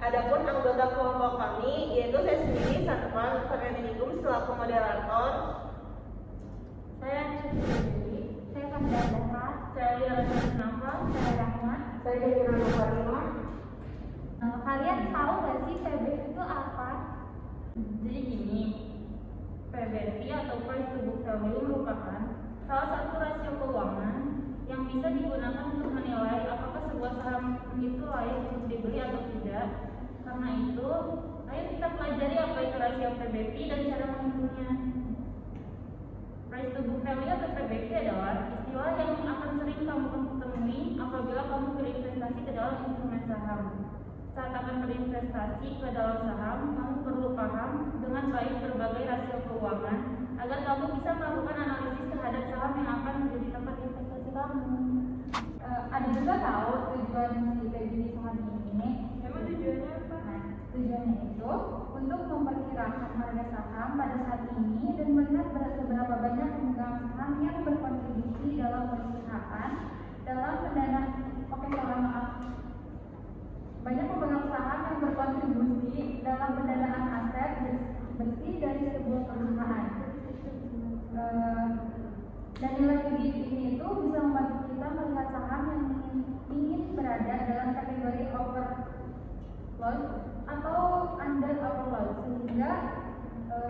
Adapun anggota kelompok kami, yaitu saya sendiri, Sanfan Fernandiningrum selaku moderator. Saya Citi, saya Kandandara, saya Yolanda Nafa, saya Rahma, saya Jemina Nukarima. Kalian tahu nggak sih PBV itu apa? Jadi gini, PBV atau Price to Book Value merupakan salah satu rasio keuangan yang bisa digunakan untuk menilai apakah sebuah saham itu layak untuk dibeli atau tidak. Karena itu, ayo kita pelajari apa itu rasio PBV dan cara menghitungnya. Price to Book Value atau PBV adalah istilah yang akan sering kamu temui apabila kamu berinvestasi ke dalam instrumen saham. Saat akan berinvestasi ke dalam saham, kamu perlu paham dengan baik berbagai rasio keuangan agar kamu bisa melakukan analisis terhadap saham yang akan menjadi tempat investasi kamu. Ada juga tahu tujuan si PBV saham ini. Emang tujuannya apa? Nah, tujuannya itu untuk memperkirakan harga saham pada saat ini dan melihat seberapa banyak pemegang saham yang berkontribusi dalam perusahaan dalam pendanaan. Banyak pemegang saham yang berkontribusi dalam pendanaan aset bersih dari sebuah perusahaan. Dan nilai PBV ini itu bisa membantu kita melihat saham yang ingin berada dalam kategori overload atau under overload, sehingga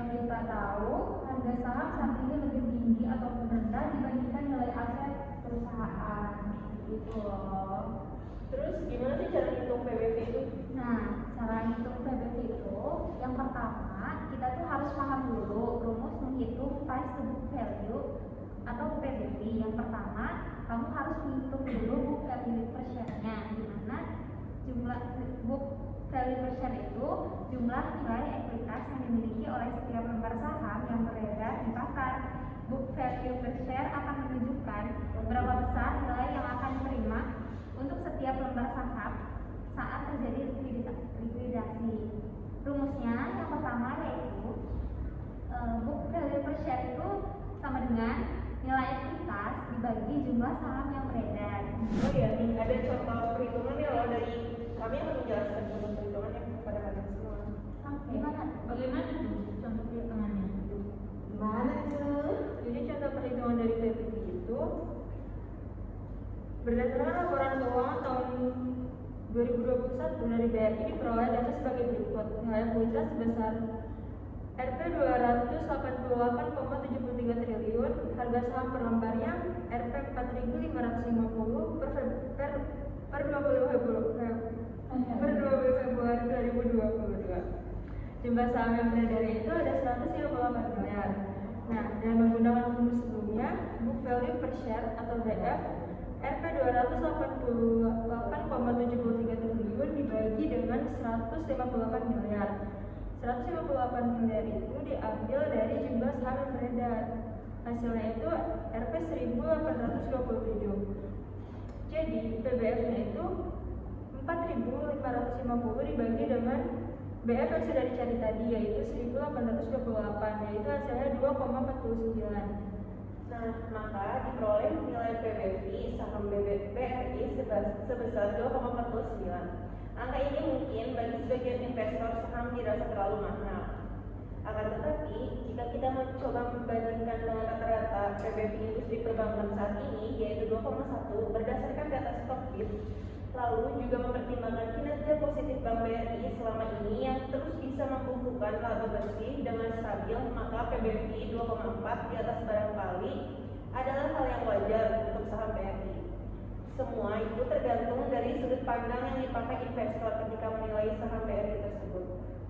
kita tahu harga saham saat ini lebih tinggi ataupun rendah dibandingkan nilai aset perusahaan. Gitu loh. Terus gimana sih cara hitung PBV itu? Nah, cara hitung PBV itu yang pertama kita tuh harus paham dulu rumus menghitung price to book value atau PBV. Yang pertama, kamu harus menghitung dulu book value per share-nya, di mana jumlah book value per share itu jumlah nilai ekuitas yang dimiliki oleh setiap lembar saham yang beredar di pasar. Book value per share akan menunjukkan berapa besar nilai yang akan diterima untuk setiap lembar saham saat terjadi likuidasi. Rumusnya yang pertama yaitu book value per share itu sama dengan nilai ekuitas dibagi jumlah saham yang beredar. Oh iya, nih ada contoh perhitungannya loh dari kami akan menjelaskan contoh perhitungannya kepada kalian semua. Gimana? Bagaimana tuh contoh perhitungannya? Gimana tuh? Jadi contoh perhitungan dari PBV itu berdasarkan laporan keuangan tahun 2021 dari BRI diperoleh data sebagai berikut. Nilai ekuitas sebesar Rp 288,73 triliun, harga saham per lembarnya Rp 4.550 per 20 Februari 2022. Jumlah saham yang beredar itu ada 158 miliar. Nah, dengan menggunakan rumus sebelumnya, book value per share atau BF Rp 288,73 triliun dibagi dengan 158 miliar. 158 miliar itu diambil dari jumlah saham yang beredar. Hasilnya itu Rp 1.827. Jadi PBF-nya itu 4.550 dibagi dengan BF yang sudah dicari tadi, yaitu 1.828, yaitu hasilnya 2,49. Nah, maka diperoleh nilai PBV saham BRI sebesar 2,49. Angka ini mungkin bagi sebagian investor saham dirasa terlalu mahal. Akan tetapi, jika kita mencoba membandingkan dengan rata-rata PBV industri perbankan saat ini, yaitu 2,1 berdasarkan data Stockbit, lalu juga mempertimbangkan kinerja positif Bank BRI selama ini yang terus bisa membukukan laba bersih dengan stabil, maka PBV 2,4 di atas barangkali adalah hal yang wajar untuk saham BRI. Semua itu tergantung dari sudut pandang yang dipakai investor ketika menilai saham BRI tersebut.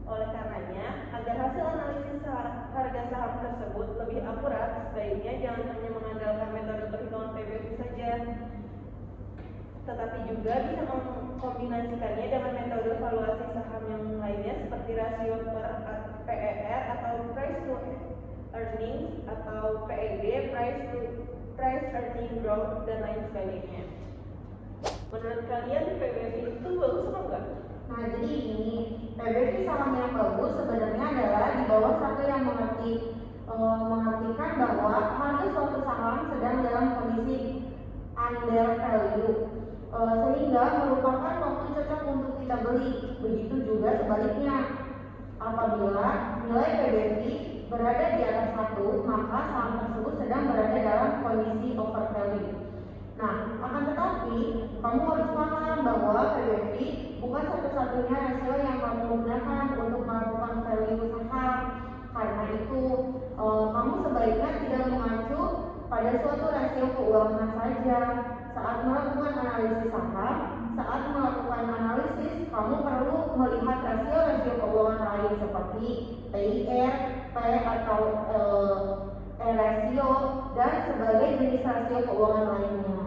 Oleh karenanya, agar hasil analisis harga saham tersebut lebih akurat, sebaiknya jangan hanya mengandalkan metode perhitungan PBV saja, tetapi juga bisa mengkombinasikannya dengan metode valuasi saham yang lainnya seperti rasio per PER atau price to earnings atau PEG, price earning growth, dan lain sebagainya. Menurut kalian PBV itu bagus apa enggak? Nah, jadi ini PBV saham yang bagus sebenarnya adalah di bawah satu yang mengartikan bahwa harga suatu saham sedang dalam kondisi under value, sehingga merupakan waktu cocok untuk kita beli. Begitu juga sebaliknya. Apabila nilai PBV berada di atas 1, maka saham tersebut sedang berada dalam kondisi overvalue. Nah, akan tetapi kamu harus paham bahwa PBV bukan satu-satunya rasio yang kamu gunakan untuk melakukan value saham. Karena itu, kamu sebaiknya tidak mengacu pada suatu rasio keuangan saja. Saat melakukan analisis saham, saat melakukan analisis, kamu perlu melihat rasio-rasio keuangan lain seperti PIR, P atau rasio, dan sebagai jenis rasio keuangan lainnya.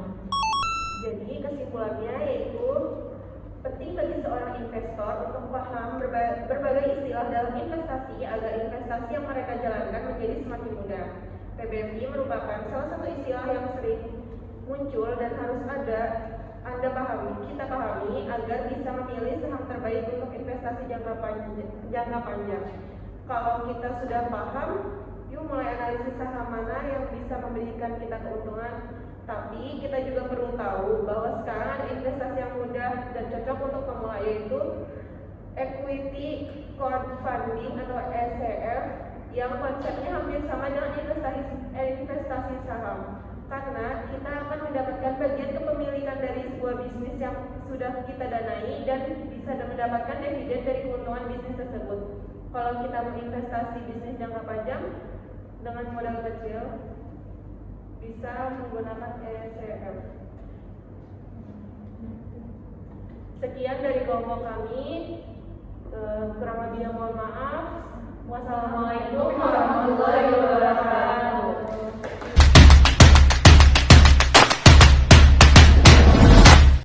Jadi kesimpulannya yaitu penting bagi seorang investor untuk paham berbagai istilah dalam investasi agar investasi yang mereka jalankan menjadi semakin mudah. PBV merupakan salah satu istilah yang sering muncul dan harus kita pahami agar bisa memilih saham terbaik untuk investasi jangka panjang. Kalau kita sudah paham, yuk mulai analisis saham mana yang bisa memberikan kita keuntungan. Tapi kita juga perlu tahu bahwa sekarang ada investasi yang mudah dan cocok untuk pemula, yaitu equity crowdfunding atau ECF, yang konsepnya hampir sama dengan investasi saham. Karena kita akan mendapatkan bagian kepemilikan dari sebuah bisnis yang sudah kita danai dan bisa mendapatkan dividen dari keuntungan bisnis tersebut. Kalau kita menginvestasi bisnis jangka panjang dengan modal kecil, bisa menggunakan ECF. Sekian dari kelompok kami. Kurang lebihnya mohon maaf. Wassalamualaikum warahmatullahi